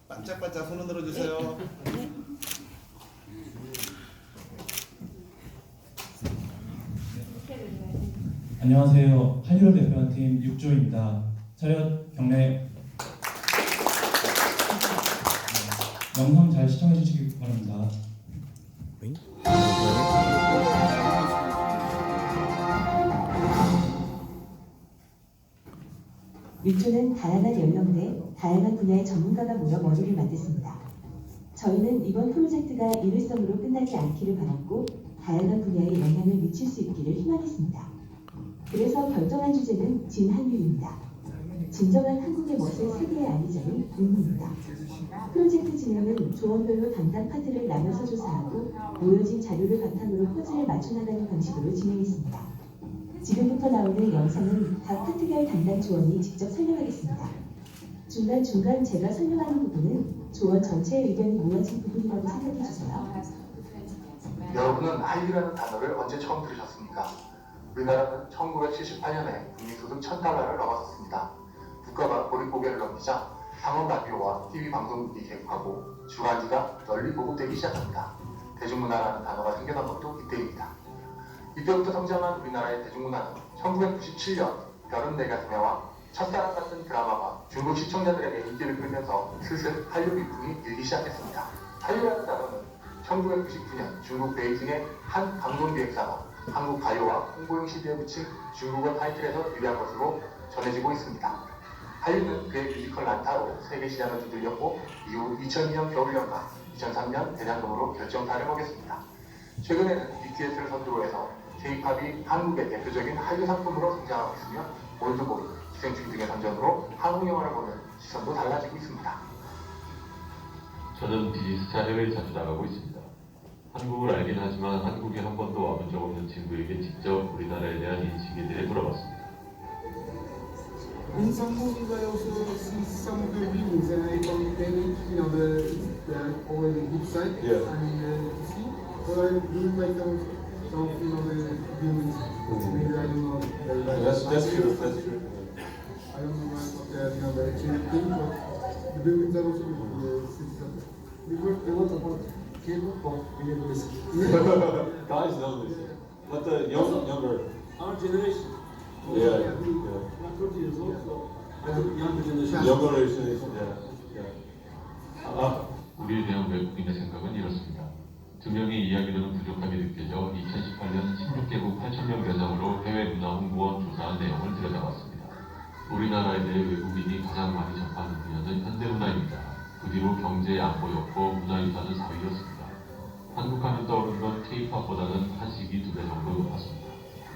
반짝반짝 손을 들어주세요. 안녕하세요. 한유럽 대표팀 6조입니다. 차렷 경례. 영상 잘 시청해 주시기 바랍니다. 뮤초는 다양한 연령대, 다양한 분야의 전문가가 모여 머리를 맞댔습니다. 저희는 이번 프로젝트가 일회성으로 끝나지 않기를 바랐고 다양한 분야에 영향을 미칠 수 있기를 희망했습니다. 그래서 결정한 주제는 진한유입니다. 진정한 한국의 멋을 세계에 알리자는 의무입니다. 프로젝트 진행은 조원별로 담당 파트를 나눠서 조사하고 모여진 자료를 바탕으로 퍼즐을 맞춰나가는 방식으로 진행했습니다. 지금부터 나오는 영상은 각 파트별 담당 조원이 직접 설명하겠습니다. 중간중간 제가 설명하는 부분은 조원 전체의 의견이 모아진 부분이라고 생각해주세요. 여러분은 한류라는 단어를 언제 처음 들으셨습니까? 우리나라는 1978년에 국민소득 1000달러를 넘어섰습니다. 국가가 보릿고개를 넘기자 상업 라디오와 TV 방송국이 개국하고 주간지가 널리 보급되기 시작합니다. 대중문화라는 단어가 생겨난 것도 이때입니다. 이때부터 성장한 우리나라의 대중문화는 1997년 별은 내 가슴에와 첫사랑 같은 드라마가 중국 시청자들에게 인기를 끌면서 슬슬 한류 비풍이 일기 시작했습니다. 한류라는 단어는 1999년 중국 베이징의 한 방송기획사가 한국 가요와 홍보용 CD에 붙인 중국어 타이틀에서 유래한 것으로 전해지고 있습니다. 한류는 그의 뮤지컬 란타로 세계 시장을 두들겼고 이후 2002년 겨울연가, 2003년 대장금으로 결정타를 먹였습니다. 최근에는 BTS를 선두로 해서 K-팝이 한국의 대표적인 한류 상품으로 성장하고 있으며 올드보이, 기생충 등의 선전으로 한국 영화를 보는 시선도 달라지고 있습니다. 저는 비즈니스차 해외에 자주 나가고 있습니다. 한국을 알긴 하지만 한국에 한 번도 와본 적 없는 친구에게 직접 우리나라에 대한 인식에 대해 물어봤습니다. In some movies, I also see some of the reviews, and I compare it, the over the good side. Yeah. And see, so I do like some of the reviews. Maybe I don't know. That's true. That's true. I don't know what the actual thing, but the reviews are also good. What about K-pop? We never listen. Guys know this, but the younger. Our generation. Yeah. I'm 30 years old, so I think younger generation. Younger generation. Yeah. 우리에 대한 외국인의 생각은 이렇습니다. 두 명의 이야기로는 부족하게 느껴져 2018년 16개국 8,000명 대상으로 해외 문화 홍보원 조사한 내용을 들여다봤습니다. 우리나라에 대해 외국인이 가장 많이 접하는 분야는 현대문화입니다. 그 뒤로 경제, 안보였고 문화유산은 4위였습니다. 한국하면 떠오르는 건 K-팝보다는 한식이 2배 정도 높았습니다.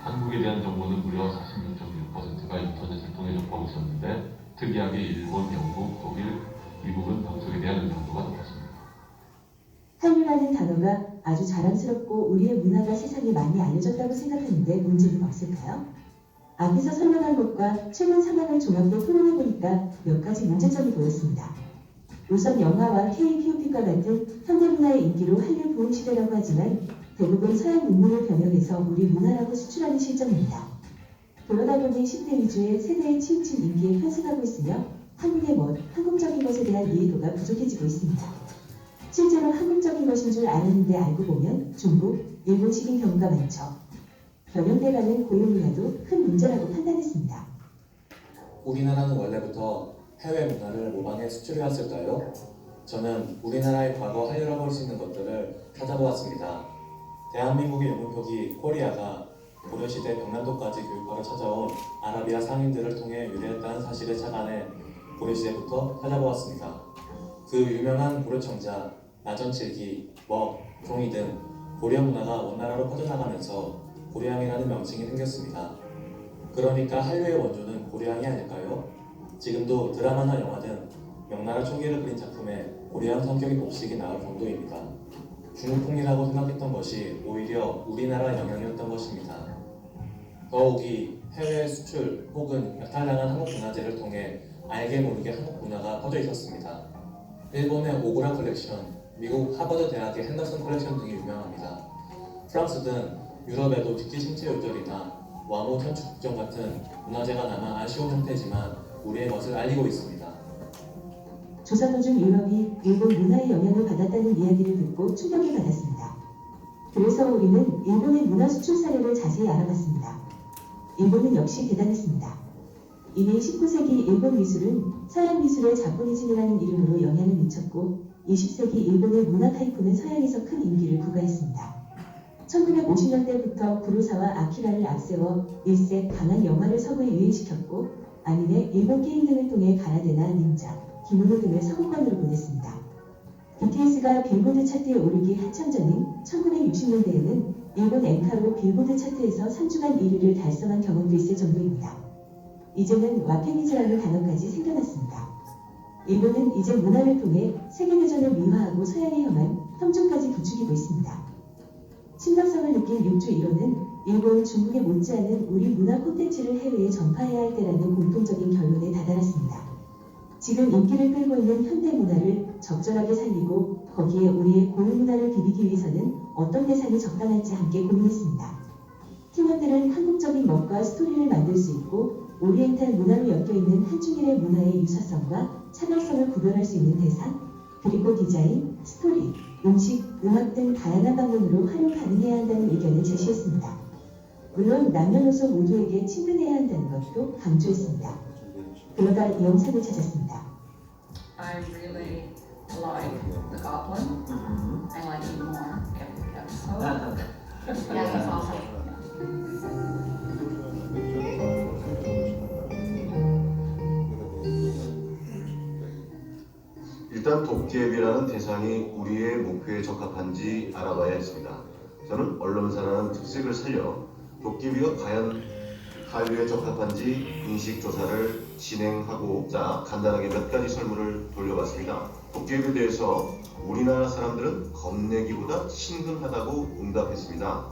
한국에 대한 정보는 무려 46.6%가 인터넷을 통해 접하고 있었는데 특이하게 일본, 영국, 독일, 미국은 방송에 대한 의존도가 높았습니다. 한류라는 단어가 아주 자랑스럽고 우리의 문화가 세상에 많이 알려졌다고 생각하는데 문제는 없을까요? 앞에서 설명한 것과 최근 상황을 종합해 토론해보니까 몇 가지 문제점이 보였습니다. 우선 영화와 K-POP과 같은 현대문화의 인기로 한류 부흥 시대라고 하지만 대부분 서양 문물을 변형해서 우리 문화라고 수출하는 실정입니다. 그러다 보니 10대 위주의 세대에 치우친 인기에 편승하고 있으며 한국의 멋, 한국적인 것에 대한 이해도가 부족해지고 있습니다. 실제로 한국적인 것인 줄 알았는데 알고 보면 중국, 일본식인 경우가 많죠. 변형돼가는 고유 문화도 큰 문제라고 판단했습니다. 우리나라는 원래부터 해외 문화를 모방해 수출해왔을까요? 저는 우리나라의 과거 한류라고 할 수 있는 것들을 찾아보았습니다. 대한민국의 영문표기 코리아가 고려시대 병난도까지 교육하러 찾아온 아라비아 상인들을 통해 유래했다는 사실을 착안해 고려시대부터 찾아보았습니다. 그 유명한 고려청자, 나전칠기, 먹, 종이 등 고려 문화가 원나라로 퍼져나가면서 고려향이라는 명칭이 생겼습니다. 그러니까 한류의 원조는 고려향이 아닐까요? 지금도 드라마나 영화 등 명나라 초기를 그린 작품에 고려향 성격의 복식이 나올 정도입니다. 중국풍이라고 생각했던 것이 오히려 우리나라 영향이었던 것입니다. 더욱이 해외 수출 혹은 약탈당한 한국 문화재를 통해 알게 모르게 한국 문화가 퍼져 있었습니다. 일본의 오그라 컬렉션, 미국 하버드 대학의 핸더슨 컬렉션 등이 유명합니다. 프랑스 등 유럽에도 직지 신체 요절이나 와모 천축전 같은 문화재가 남아 아쉬운 형태지만 우리의 멋을 알리고 있습니다. 조사 도중 유럽이 일본 문화의 영향을 받았다는 이야기를 듣고 충격을 받았습니다. 그래서 우리는 일본의 문화 수출 사례를 자세히 알아봤습니다. 일본은 역시 대단했습니다. 이미 19세기 일본 미술은 서양 미술의 자포니즘이라는 이름으로 영향을 미쳤고 20세기 일본의 문화 타이프는 서양에서 큰 인기를 부과했습니다. 1950년대부터 구로사와 아키라를 앞세워 일색 강한 영화를 서구에 유행시켰고 아니메, 일본 게임 등을 통해 가나데나, 닌자, 기모노 등을 서구권으로 보냈습니다. BTS가 빌보드 차트에 오르기 한참 전인 1960년대에는 일본 엔카로 빌보드 차트에서 3주간 1위를 달성한 경험도 있을 정도입니다. 이제는 와페니즈라는 단어까지 생겨났습니다. 일본은 이제 문화를 통해 세계대전을 미화하고 서양에 향한 협조까지 부추기고 있습니다. 심각성을 느낀 6주 1호는 일본, 중국에 못지않은 우리 문화 콘텐츠를 해외에 전파해야 할 때라는 공통적인 결론에 다다랐습니다. 지금 인기를 끌고 있는 현대 문화를 적절하게 살리고 거기에 우리의 고유 문화를 비비기 위해서는 어떤 대상이 적당할지 함께 고민했습니다. 팀원들은 한국적인 멋과 스토리를 만들 수 있고 오리엔탈 문화로 엮여있는 한중일의 문화의 유사성과 차별성을 구별할 수 있는 대상, 그리고 디자인, 스토리, 음식, 음악 등 다양한 방면으로 활용 가능해야 한다는 의견을 제시했습니다. 물론 남녀노소 모두에게 친근해야 한다는 것도 강조했습니다. 그러다 이 영상을 찾았습니다. I really like the Goblin. I like it more every episode. Yeah, that's awesome. 일단 도깨비라는 대상이 우리의 목표에 적합한지 알아봐야 했습니다. 저는 언론사라는 특색을 살려 도깨비가 과연 한류에 적합한지 인식조사를 진행하고자 간단하게 몇 가지 설문을 돌려봤습니다. 도깨비에 대해서 우리나라 사람들은 겁내기보다 친근하다고 응답했습니다.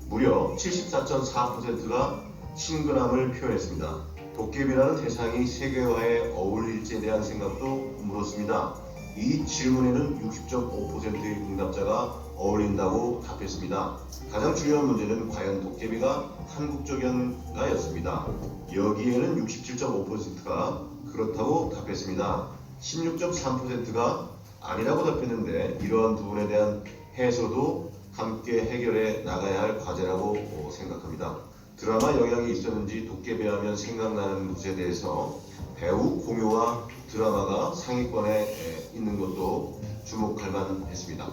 무려 74.4%가 친근함을 표현했습니다. 도깨비라는 대상이 세계화에 어울릴지에 대한 생각도 물었습니다. 이 질문에는 60.5%의 응답자가 어울린다고 답했습니다. 가장 중요한 문제는 과연 도깨비가 한국적인가였습니다. 여기에는 67.5%가 그렇다고 답했습니다. 16.3%가 아니라고 답했는데 이러한 부분에 대한 해소도 함께 해결해 나가야 할 과제라고 생각합니다. 드라마 영향이 있었는지 도깨비 하면 생각나는 것에 대해서 배우 공효와 드라마가 상위권에 있는 것도 주목할 만했습니다.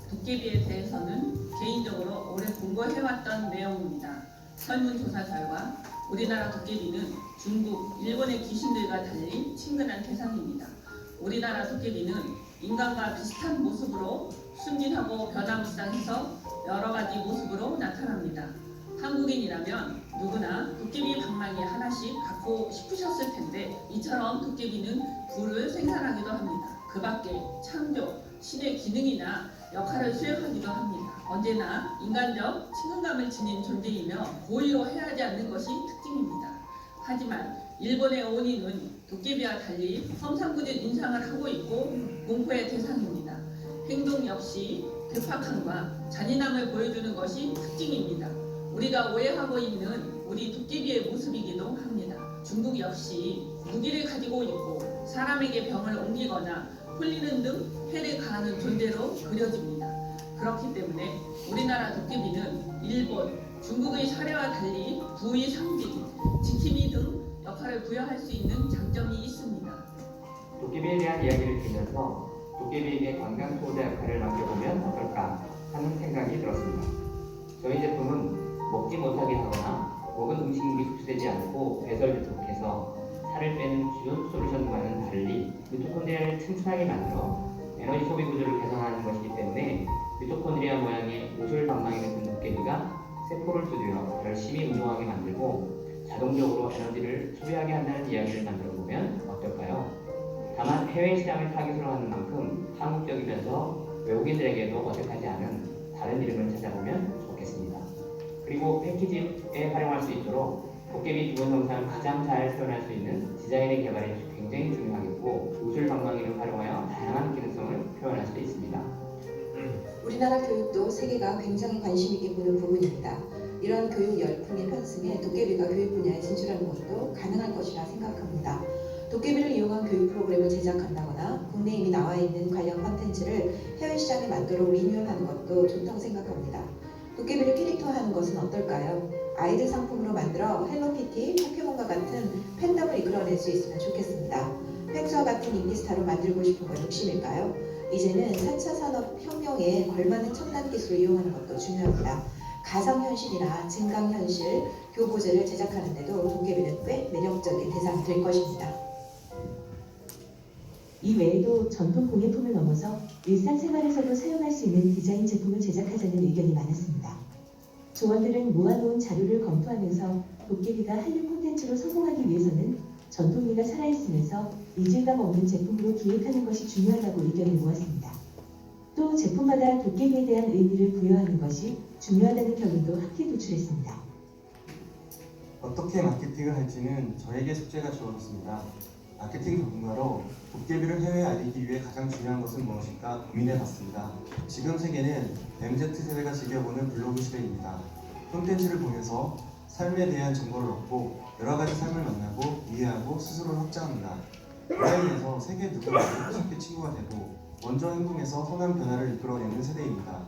도깨비에 대해서는 개인적으로 오래 공부해왔던 내용입니다. 설문조사 결과 우리나라 도깨비는 중국, 일본의 귀신들과 달리 친근한 대상입니다. 우리나라 도깨비는 인간과 비슷한 모습으로 순진하고 변화무쌍해서 여러 가지 모습으로 나타납니다. 한국인이라면 누구나 도깨비 방망이 하나씩 갖고 싶으셨을 텐데 이처럼 도깨비는 부를 생산하기도 합니다. 그 밖에 창조, 신의 기능이나 역할을 수행하기도 합니다. 언제나 인간적 친근감을 지닌 존재이며 고의로 해하지 않는 것이 특징입니다. 하지만 일본의 오니는 도깨비와 달리 험상궂은 인상을 하고 있고 공포의 대상입니다. 행동 역시 괴팍함과 잔인함을 보여주는 것이 특징입니다. 우리가 오해하고 있는 우리 도깨비의 모습이기도 합니다. 중국 역시 무기를 가지고 있고 사람에게 병을 옮기거나 홀리는 등 해를 가하는 존재로 그려집니다. 그렇기 때문에 우리나라 도깨비는 일본, 중국의 사례와 달리 부의 상징, 지킴이 등 역할을 부여할 수 있는 장점이 있습니다. 도깨비에 대한 이야기를 들으면서 도깨비에게 관광 소자 역할을 맡겨보면 어떨까 하는 생각이 들었습니다. 저희 제품은 먹지 못하게 하거나 먹은 음식물이 흡수되지 않고 배설되지 못해서 살을 빼는 기존 솔루션과는 달리 미토콘드리아를 튼튼하게 만들어 에너지 소비 구조를 개선하는 것이기 때문에 미토콘드리아 모양의 옷을 방망이를 든 도깨비가 세포를 두드려 열심히 운동하게 만들고 자동적으로 에너지를 소비하게 한다는 이야기를 만들어 보면 어떨까요? 다만 해외 시장을 타깃으로 하는 만큼 한국적이면서 외국인들에게도 어색하지 않은 다른 이름을 찾아보면 좋겠습니다. 그리고 패키지에 활용할 수 있도록 도깨비 기본 형상을 가장 잘 표현할 수 있는 디자인의 개발이 굉장히 중요하겠고 우술 방망이를 활용하여 다양한 기능성을 표현할 수 있습니다. 우리나라 교육도 세계가 굉장히 관심 있게 보는 부분입니다. 이러한 교육 열풍의 편승에 도깨비가 교육 분야에 진출하는 것도 가능할 것이라 생각합니다. 도깨비를 이용한 교육 프로그램을 제작한다거나 국내에 이미 나와 있는 관련 콘텐츠를 해외 시장에 맞도록 리뉴얼하는 것도 좋다고 생각합니다. 도깨비를 캐릭터화하는 것은 어떨까요? 아이들 상품으로 만들어 헬로키티, 포켓몬과 같은 팬덤을 이끌어낼 수 있으면 좋겠습니다. 펭수와 같은 인기 스타로 만들고 싶은 건 욕심일까요? 이제는 4차 산업혁명에 걸맞는 첨단 기술을 이용하는 것도 중요합니다. 가상현실이나 증강현실, 교보제를 제작하는 데도 도깨비는 꽤 매력적인 대상이 될 것입니다. 이 외에도 전통 공예품을 넘어서 일상생활에서도 사용할 수 있는 디자인 제품을 제작하자는 의견이 많았습니다. 조원들은 모아놓은 자료를 검토하면서 도깨비가 한류 콘텐츠로 성공하기 위해서는 전통미가 살아있으면서 이질감 없는 제품으로 기획하는 것이 중요하다고 의견을 모았습니다. 또 제품마다 도깨비에 대한 의미를 부여하는 것이 중요하다는 결론도 함께 도출했습니다. 어떻게 마케팅을 할지는 저에게 숙제가 주어졌습니다. 마케팅 전문가로 도깨비를 해외에 알리기 위해 가장 중요한 것은 무엇일까 고민해봤습니다. 지금 세계는 MZ세대가 즐겨보는 블로그 시대입니다. 콘텐츠를 보면서 삶에 대한 정보를 얻고 여러 가지 삶을 만나고 이해하고 스스로를 확장합니다. 그로 인해서 세계 누구나 쉽게 친구가 되고 먼저 행동해서 선한 변화를 이끌어내는 세대입니다.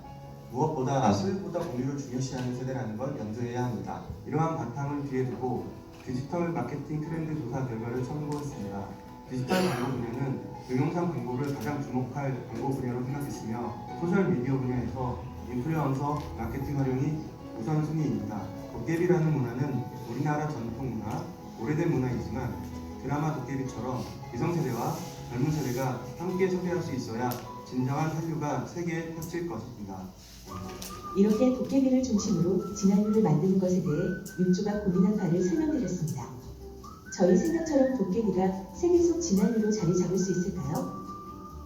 무엇보다 수익보다 공유를 중요시하는 세대라는 걸 염두해야 합니다. 이러한 바탕을 뒤에 두고 디지털 마케팅 트렌드 조사 결과를 참고했습니다. 디지털 광고 분야는 동영상 광고를 가장 주목할 광고 분야로 생각했으며 소셜미디어 분야에서 인플루언서 마케팅 활용이 우선순위입니다. 도깨비라는 문화는 우리나라 전통 문화, 오래된 문화이지만 드라마 도깨비처럼 기성세대와 젊은 세대가 함께 소비할 수 있어야 진정한 한류가 세계에 펼칠 것입니다. 이렇게 도깨비를 중심으로 진한류를 만드는 것에 대해 윤주가 고민한 바를 설명드렸습니다. 저희 생각처럼 도깨비가 세계 속 진한류로 자리 잡을 수 있을까요?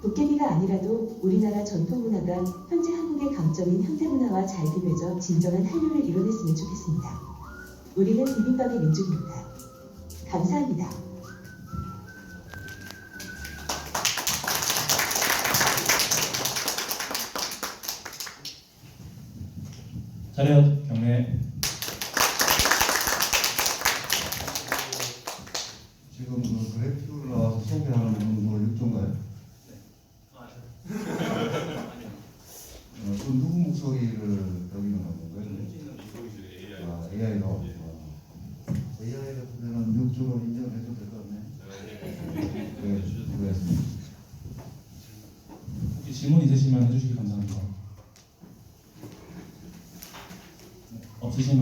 도깨비가 아니라도 우리나라 전통문화가 현재 한국의 강점인 현대문화와 잘 비벼져 진정한 한류를 이뤄냈으면 좋겠습니다. 우리는 비빔밥의 민족입니다. 감사합니다. 차렷 경례. 지금 그 그래픽으로 나와서 소개하는 분은 육종가요? 그 누구 목소리를 여기는 건가요? AI로. AI 같으면 육종을 인정해도 될 것 같네. 네, 수고했습니다. 혹시 질문 있으시면 해주시기 감사합니다. 없으시면